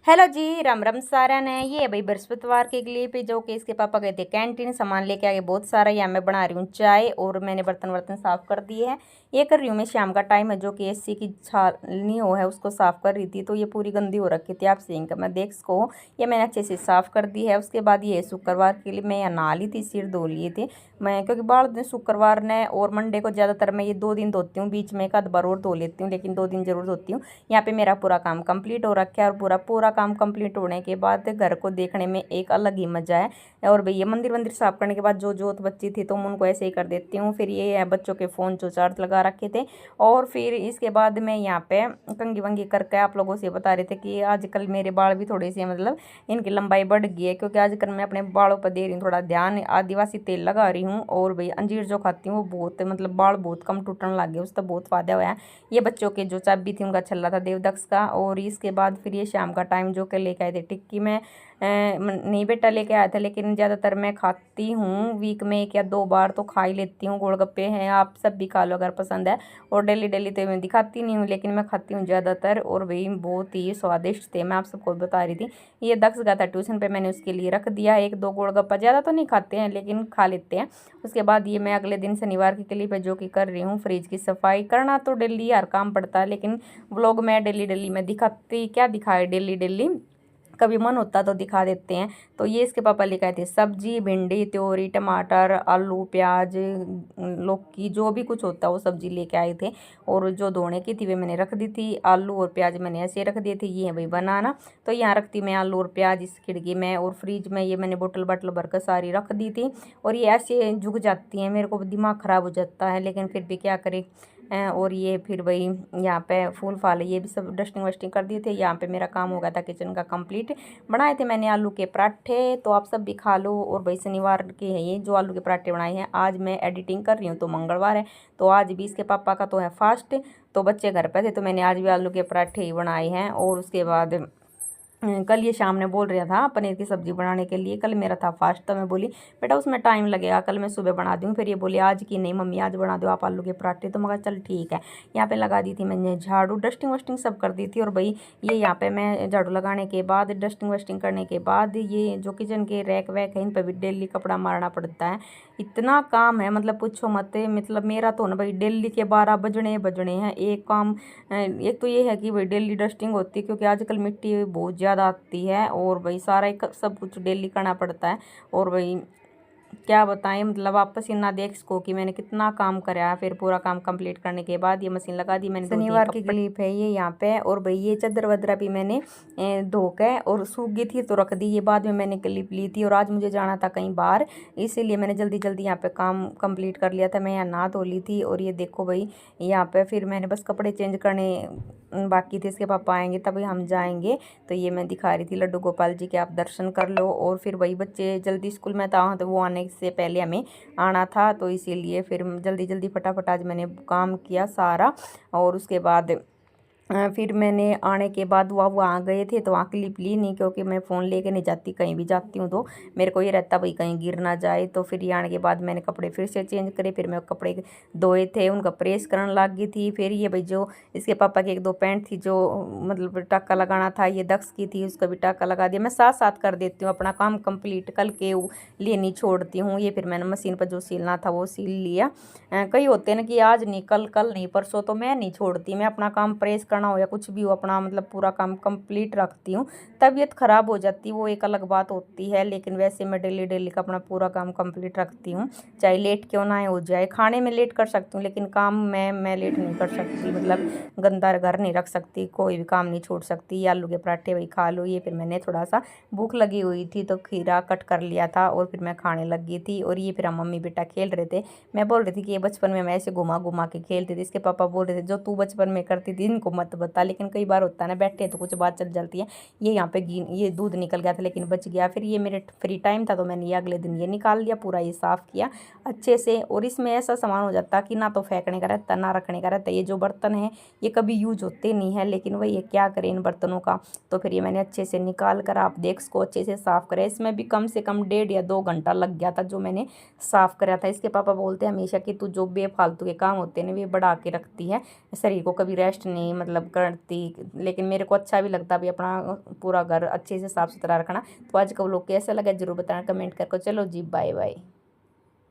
Hello जी, राम राम सारा ने। ये भाई बृहस्पतिवार के लिए पे जो कि इसके पापा गए थे कैंटीन, सामान लेके आगे बहुत सारा। यहाँ मैं बना रही हूँ चाय और मैंने बर्तन वर्तन साफ कर दिए हैं। ये कर रही हूँ मैं, शाम का टाइम है, जो कि एसी की छालनी हो है उसको साफ कर रही थी। तो ये पूरी गंदी हो रखी थी, आप सिंक मैं देख सको। ये मैंने अच्छे से साफ कर दी है। उसके बाद ये शुक्रवार के लिए मैं यहाँ नहा ली थी, सिर धो लिए थे मैं, क्योंकि बाल शुक्रवार ने और मंडे को ज़्यादातर मैं ये 2 दिन धोती हूँ, बीच में एक आध बार और धो लेती हूँ, लेकिन 2 दिन जरूर धोती हूँ। यहाँ पे मेरा पूरा काम कंप्लीट हो रखा है और पूरा पूरा काम कंप्लीट होने के बाद घर को देखने में एक अलग ही मजा है। और भैया मंदिर वंदिर साफ करने के बाद जो जोत बच्ची थी तो मैं उनको ऐसे ही कर देती हूँ। फिर ये है बच्चों के फ़ोन जो चार्ज लगा रखे थे। और फिर इसके बाद मैं यहाँ पे कंगी वंगी करके आप लोगों से बता रहे थे कि आजकल मेरे बाल भी थोड़े से मतलब इनकी लंबाई बढ़ गई है, क्योंकि आजकल मैं अपने बालों पर दे रही हूँ थोड़ा ध्यान। आदिवासी तेल लगा रही हूँ और भाई अंजीर जो खाती हूँ वो बहुत मतलब बाल बहुत कम टूटने लग गए, उसका बहुत फायदा हुआ है। ये बच्चों के जो चाबी थी उनका छल्ला था देवदक्ष का। और इसके बाद फिर ये शाम का टाइम जो कि लेके आए थे टिक्की में, नहीं बेटा लेके आया था, लेकिन ज़्यादातर मैं खाती हूँ, वीक में 1 या 2 बार तो खा ही लेती हूँ। गोलगप्पे हैं, आप सब भी खा लो अगर पसंद है। और डेली डेली तो मैं दिखाती नहीं हूँ, लेकिन मैं खाती हूँ ज़्यादातर। और भाई बहुत ही स्वादिष्ट थे, मैं आप सबको बता रही थी। ये दक्ष गया था ट्यूशन पे, मैंने उसके लिए रख दिया 1-2 गोलगप्पा। ज़्यादा तो नहीं खाते हैं लेकिन खा लेते हैं। उसके बाद ये मैं अगले दिन शनिवार के लिए पे जो कि कर रही हूँ फ्रिज की सफाई। करना तो डेली हर काम पड़ता है, लेकिन व्लॉग में डेली डेली मैं दिखाती क्या दिखाए डेली डेली, कभी मन होता तो दिखा देते हैं। तो ये इसके पापा लेके आए थे सब्जी, भिंडी, त्योरी, टमाटर, आलू, प्याज, लौकी, जो भी कुछ होता है वो सब्जी लेके आए थे। और जो धोने की थी वे मैंने रख दी थी। आलू और प्याज मैंने ऐसे रख दिए थे। ये है भाई बनाना। तो यहाँ रखती मैं आलू और प्याज इस खिड़की में, और फ्रिज में ये मैंने बोतल बाटल भरकर सारी रख दी थी। और ये ऐसे झुक जाती हैं, मेरे को दिमाग ख़राब हो जाता है, लेकिन फिर भी क्या करें। और ये फिर वही यहाँ पे फूल फाल ये भी सब डस्टिंग वस्टिंग कर दिए थे। यहाँ पे मेरा काम हो गया था किचन का कंप्लीट। बनाए थे मैंने आलू के पराठे, तो आप सब भी खा लो। और भाई शनिवार के हैं ये जो आलू के पराठे बनाए हैं। आज मैं एडिटिंग कर रही हूँ तो मंगलवार है, तो आज भी इसके पापा का तो है फास्ट। तो बच्चे घर पे थे तो मैंने आज भी आलू के पराठे ही बनाए हैं। और उसके बाद कल ये शाम ने बोल रहा था पनीर की सब्ज़ी बनाने के लिए। कल मेरा था फास्ट, तो मैं बोली बेटा उसमें टाइम लगेगा, कल मैं सुबह बना दूँ। फिर ये बोली आज की नहीं मम्मी, आज बना दो आप आलू के पराठे। तो मगर चल ठीक है। यहाँ पे लगा दी थी मैंने झाड़ू, डस्टिंग वस्टिंग सब कर दी थी। और भाई ये यहाँ पे मैं झाड़ू लगाने के बाद, डस्टिंग वस्टिंग करने के बाद, ये जो किचन के रैक वैक है इन पर भी डेली कपड़ा मारना पड़ता है। इतना काम है मतलब पूछो मत। मतलब मेरा तो ना भाई डेली के 12 बजने बजने हैं एक काम। एक तो ये है कि भाई डेली डस्टिंग होती है, क्योंकि आजकल मिट्टी बहुत ज़्यादा आती है। और भाई सारा सब कुछ डेली करना पड़ता है। और भाई क्या बताएं, मतलब आप पसीना देख सको कि मैंने कितना काम करा है। फिर पूरा काम कंप्लीट करने के बाद ये मशीन लगा दी मैंने। शनिवार की क्लिप है ये यहाँ पे। और भाई ये चादर वदरा भी मैंने धो के और सूख गई थी तो रख दी, ये बाद में मैंने क्लिप ली थी। और आज मुझे जाना था कहीं बाहर, इसीलिए मैंने जल्दी जल्दी यहाँ पे काम कंप्लीट कर लिया था। मैं यहाँ नहा धो ली थी। और ये देखो भाई यहाँ पे फिर मैंने बस कपड़े चेंज करने बाकी थे, इसके पापा आएंगे तभी हम जाएंगे। तो ये मैं दिखा रही थी लड्डू गोपाल जी के, आप दर्शन कर लो। और फिर वही बच्चे जल्दी स्कूल में था तो वो आने से पहले हमें आना था, तो इसीलिए फिर जल्दी जल्दी फटाफट आज मैंने काम किया सारा। और उसके बाद फिर मैंने आने के बाद वहाँ वहाँ गए थे तो वहाँ क्लिप ली नहीं, क्योंकि मैं फ़ोन लेके नहीं जाती कहीं भी जाती हूँ। तो मेरे को ये रहता भाई कहीं गिर ना जाए। तो फिर ये आने के बाद मैंने कपड़े फिर से चेंज करे। फिर मैं कपड़े धोए थे उनका प्रेस करने लग गई थी। फिर ये भाई जो इसके पापा की 1-2 पैंट थी जो मतलब टाका लगाना था, ये दक्ष की थी, उसका भी टाका लगा दिया। मैं साथ साथ कर देती हूँ अपना काम कंप्लीट, कल के लिए नहीं छोड़ती हूँ। ये फिर मैंने मशीन पर जो सिलना था वो सिल लिया। कई होते हैं ना कि आज नहीं कल, कल नहीं परसों, तो मैं नहीं छोड़ती। मैं अपना काम प्रेस करना हो या कुछ भी हो अपना मतलब पूरा काम कंप्लीट रखती हूँ। तबीयत ख़राब हो जाती है वो एक अलग बात होती है, लेकिन वैसे मैं डेली डेली का अपना पूरा काम कंप्लीट रखती हूँ, चाहे लेट क्यों ना हो जाए। खाने में लेट कर सकती हूँ लेकिन काम में मैं लेट नहीं कर सकती। मतलब गंदा घर नहीं रख सकती, कोई भी काम नहीं छोड़ सकती। ये आलू के पराठे वही खा लो। ये फिर मैंने थोड़ा सा भूख लगी हुई थी तो खीरा कट कर लिया था और फिर मैं खाने लगी थी। और ये फिर हम मम्मी बेटा खेल रहे थे। मैं बोल रही थी कि ये बचपन में मैं ऐसे घुमा घुमा के खेलती थी। इसके पापा बोल रहे थे जो तू बचपन में करती थी इनको मत बता, लेकिन कई बार होता है ना बैठे तो कुछ बात चल जाती है। ये यहाँ पे ये दूध निकल गया था लेकिन बच गया। फिर ये मेरे फ्री टाइम था तो मैंने ये अगले दिन ये निकाल लिया, पूरा ये साफ़ किया अच्छे से। और इसमें ऐसा सामान हो जाता कि ना तो फेंकने का रहता ना रखने का रहता। ये जो बर्तन है ये कभी यूज होते नहीं है, लेकिन वही ये क्या करें इन बर्तनों का। तो फिर ये मैंने अच्छे से निकाल कर आप देख सको अच्छे से साफ़ करें। इसमें भी कम से कम 1.5 या 2 घंटा लग गया था जो मैंने साफ़ करा था। इसके पापा बोलते हैं हमेशा कि तू जो बेफालतू के काम होते हैं ना वे बढ़ा के रखती है, शरीर को कभी रेस्ट नहीं मतलब मतलब करती, लेकिन मेरे को अच्छा भी लगता भी अपना पूरा घर अच्छे से साफ़ सुथरा रखना। तो आज का व्लॉग कैसा लगा ज़रूर बताना कमेंट करके। चलो जी बाय बाय।